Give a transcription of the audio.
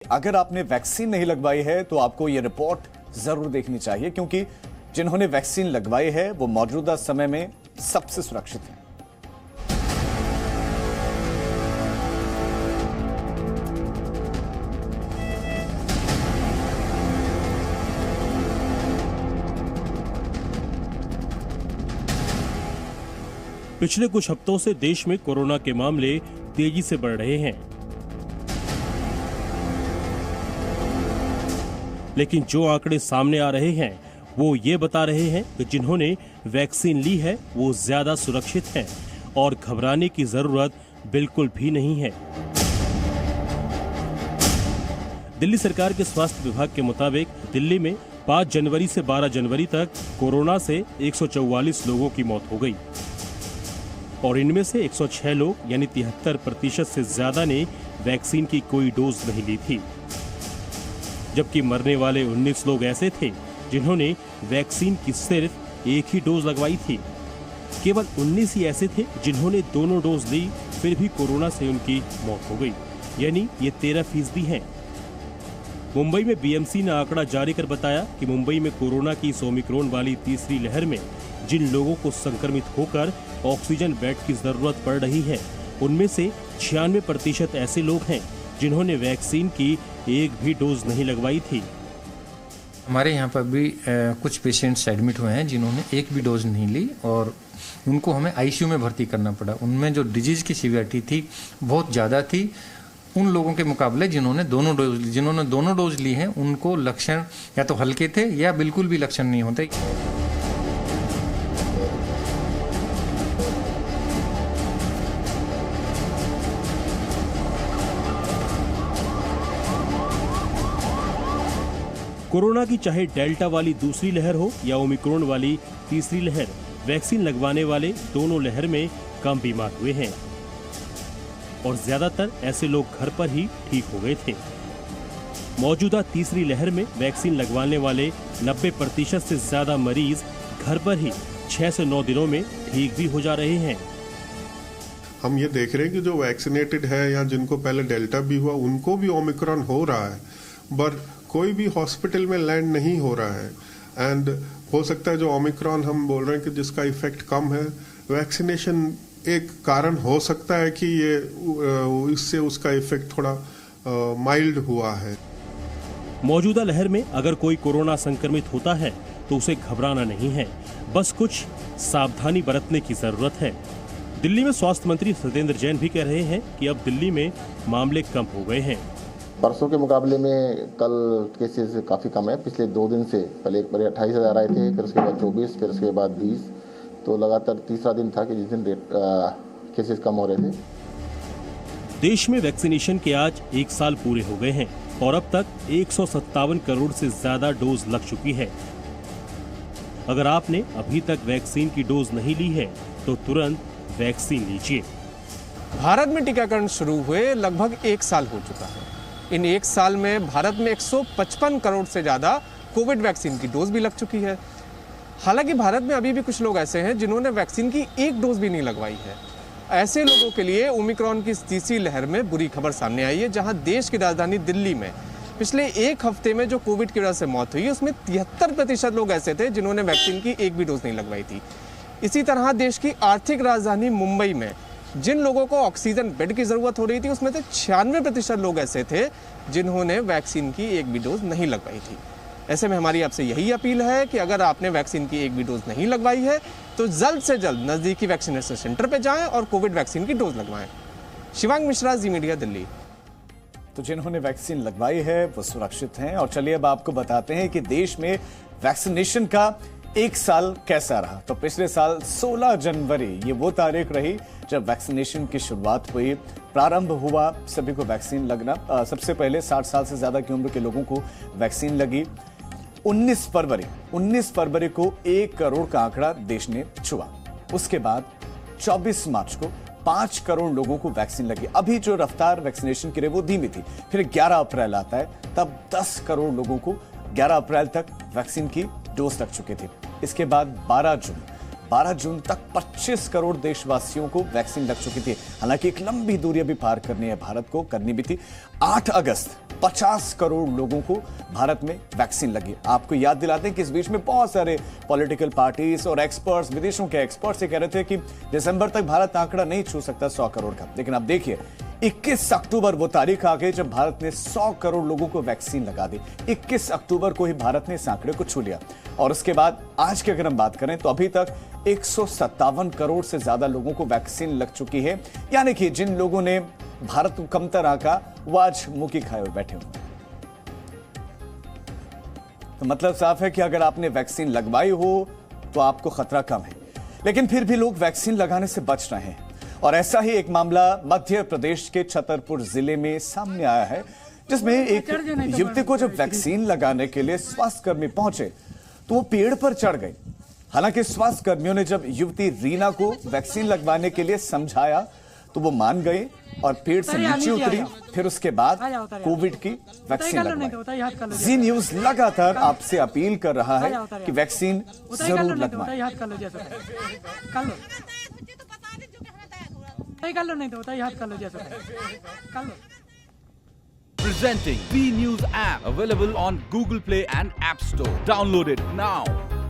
अगर आपने वैक्सीन नहीं लगवाई है तो आपको यह रिपोर्ट जरूर देखनी चाहिए, क्योंकि जिन्होंने वैक्सीन लगवाई है वो मौजूदा समय में सबसे सुरक्षित हैं। पिछले कुछ हफ्तों से देश में कोरोना के मामले तेजी से बढ़ रहे हैं, लेकिन जो आंकड़े सामने आ रहे हैं वो ये बता रहे हैं कि जिन्होंने वैक्सीन ली है वो ज्यादा सुरक्षित हैं और घबराने की जरूरत बिल्कुल भी नहीं है। दिल्ली सरकार के स्वास्थ्य विभाग के मुताबिक दिल्ली में 5 जनवरी से 12 जनवरी तक कोरोना से 144 लोगों की मौत हो गई और इनमें से 106 लोग यानी 73% से ज्यादा ने वैक्सीन की कोई डोज नहीं ली थी, जबकि मरने वाले 19 लोग ऐसे थे जिन्होंने वैक्सीन की सिर्फ एक ही डोज लगवाई थी। केवल 19 ही ऐसे थे जिन्होंने दोनों डोज ली, फिर भी कोरोना से उनकी मौत हो गई, यानी ये 13% हैं। मुंबई में बीएमसी ने आंकड़ा जारी कर बताया कि मुंबई में कोरोना की इस ओमिक्रॉन वाली तीसरी लहर में जिन लोगों को संक्रमित होकर ऑक्सीजन बेड की जरूरत पड़ रही है, उनमें से 96% ऐसे लोग हैं जिन्होंने वैक्सीन की एक भी डोज नहीं लगवाई थी। हमारे यहाँ पर भी कुछ पेशेंट्स एडमिट हुए हैं जिन्होंने एक भी डोज नहीं ली और उनको हमें आईसीयू में भर्ती करना पड़ा। उनमें जो डिजीज की सीवियरिटी थी बहुत ज़्यादा थी उन लोगों के मुकाबले जिन्होंने दोनों डोज ली हैं। उनको लक्षण या तो हल्के थे या बिल्कुल भी लक्षण नहीं होते। कोरोना की चाहे डेल्टा वाली दूसरी लहर हो या ओमिक्रॉन वाली तीसरी लहर, वैक्सीन लगवाने वाले दोनों लहर में कम बीमार हुए हैं और ज्यादातर ऐसे लोग घर पर ही ठीक हो गए थे। मौजूदा तीसरी लहर में वैक्सीन लगवाने वाले 90% से ज्यादा मरीज घर पर ही 6 से 9 दिनों में ठीक भी हो जा रहे हैं। हम ये देख रहे हैं कि जो वैक्सीनेटेड है या जिनको पहले डेल्टा भी हुआ उनको भी ओमिक्रॉन हो रहा है, बट कोई भी हॉस्पिटल में लैंड नहीं हो रहा है। एंड हो सकता है जो ओमिक्रॉन हम बोल रहे हैं कि जिसका इफेक्ट कम है, वैक्सीनेशन एक कारण हो सकता है कि ये इससे उसका इफेक्ट थोड़ा माइल्ड हुआ है। मौजूदा लहर में अगर कोई कोरोना संक्रमित होता है तो उसे घबराना नहीं है, बस कुछ सावधानी बरतने की जरूरत है। दिल्ली में स्वास्थ्य मंत्री सत्येंद्र जैन भी कह रहे हैं कि अब दिल्ली में मामले कम हो गए हैं। परसों के मुकाबले में कल केसेस काफ़ी कम है। पिछले 2 दिन से पहले एक बार 28,000 आए थे, फिर उसके बाद 24, फिर उसके बाद 20, तो लगातार तीसरा दिन था कि जिस दिन केसेस कम हो रहे थे। देश में वैक्सीनेशन के आज 1 साल पूरे हो गए हैं और अब तक 157 करोड़ से ज्यादा डोज लग चुकी है। अगर आपने अभी तक वैक्सीन की डोज नहीं ली है तो तुरंत वैक्सीन लीजिए। भारत में टीकाकरण शुरू हुए लगभग 1 साल हो चुका है। इन 1 साल में भारत में 155 करोड़ से ज़्यादा कोविड वैक्सीन की डोज भी लग चुकी है। हालांकि भारत में अभी भी कुछ लोग ऐसे हैं जिन्होंने वैक्सीन की एक डोज भी नहीं लगवाई है। ऐसे लोगों के लिए ओमिक्रॉन की तीसरी लहर में बुरी खबर सामने आई है, जहां देश की राजधानी दिल्ली में पिछले 1 हफ्ते में जो कोविड की वजह से मौत हुई है उसमें 73% लोग ऐसे थे जिन्होंने वैक्सीन की एक भी डोज नहीं लगवाई थी। इसी तरह देश की आर्थिक राजधानी मुंबई में जिन लोगों को ऑक्सीजन बेड की जरूरत हो रही थी उसमें से 96% लोग ऐसे थे जिन्होंने वैक्सीन की एक भी डोज नहीं लगवाई थी। ऐसे में हमारी आपसे यही अपील है कि अगर आपने वैक्सीन की एक भी डोज नहीं लगवाई है तो जल्द से जल्द नजदीकी वैक्सीनेशन सेंटर पर जाएं और कोविड वैक्सीन की डोज लगवाएं। शिवांग मिश्रा, जी मीडिया, दिल्ली। तो जिन्होंने वैक्सीन लगवाई है वो सुरक्षित हैं। और चलिए अब आपको बताते हैं कि देश में वैक्सीनेशन का 1 साल कैसा रहा। तो पिछले साल 16 जनवरी ये वो तारीख रही जब वैक्सीनेशन की शुरुआत हुई, प्रारंभ हुआ सभी को वैक्सीन लगना। सबसे पहले 60 साल से ज्यादा की उम्र के लोगों को वैक्सीन लगी। 19 फरवरी को 1 करोड़ का आंकड़ा देश ने छुआ। उसके बाद 24 मार्च को 5 करोड़ लोगों को वैक्सीन लगी। अभी जो रफ्तार वैक्सीनेशन की रही वो धीमी थी। फिर 11 अप्रैल आता है, तब 10 करोड़ लोगों को 11 अप्रैल तक वैक्सीन की डोज लग चुके थे। इसके बाद 12 जून तक 25 करोड़ देशवासियों को वैक्सीन लग चुकी थी। हालांकि एक लंबी दूरी अभी पार करनी है भारत को, करनी भी थी। 8 अगस्त 50 करोड़ लोगों को भारत में वैक्सीन लगी। आपको याद दिलाते हैं कि इस बीच में बहुत सारे पॉलिटिकल पार्टीज और एक्सपर्ट्स, विदेशों के एक्सपर्ट्स ये कह रहे थे कि दिसंबर तक भारत आंकड़ा नहीं छू सकता 100 करोड़ का। लेकिन अब देखिए 21 अक्टूबर वो तारीख आ गई जब भारत ने 100 करोड़ लोगों को वैक्सीन लगा दी। 21 अक्टूबर को ही भारत ने इस आंकड़े को छू लिया और उसके बाद आज की अगर हम बात करें तो अभी तक 157 करोड़ से ज्यादा लोगों को वैक्सीन लग चुकी है। यानी कि जिन लोगों ने भारत को कमतर आंका वो आज मुंह की खाए हुए बैठे हुए। तो मतलब साफ है कि अगर आपने वैक्सीन लगवाई हो तो आपको खतरा कम है, लेकिन फिर भी लोग वैक्सीन लगाने से बच रहे हैं। और ऐसा ही एक मामला मध्य प्रदेश के छतरपुर जिले में सामने आया है, जिसमें एक युवती को जब वैक्सीन लगाने के लिए स्वास्थ्यकर्मी पहुंचे तो वो पेड़ पर चढ़ गए। हालांकि स्वास्थ्यकर्मियों ने जब युवती रीना को वैक्सीन लगवाने के लिए समझाया तो वो मान गए और पेड़ से नीचे उतरी। फिर उसके बाद कोविड की वैक्सीन लगवाई। जी न्यूज लगातार आपसे अपील कर रहा है कि वैक्सीन जरूर लगवाएं। Presenting B News app, available on Google Play and App Store. Download it now.